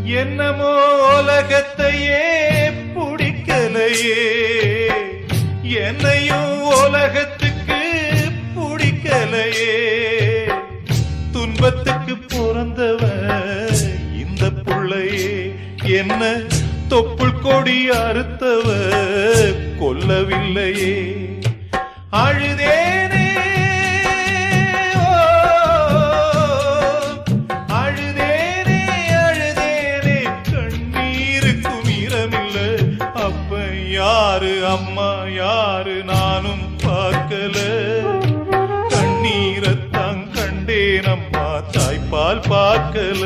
என்னமோ உலகத்தையே பிடிக்கலையே, என்னையும் உலகத்துக்கு பிடிக்கலையே. துன்பத்துக்கு பிறந்தவ இந்த புள்ளையே, என்ன தொப்புள் கொடி அறுத்தவ கொல்லவில்லையே. அழுதேனே அழுதேனே அழுதேனே, கண்ணீருக்கும் ஈரமில்லை. அப்ப யாரு அம்மா யாரு நானும் பார்க்கல, கண்ணீரத்தான் கண்டேனம்மா தாய்ப்பால் பார்க்கல.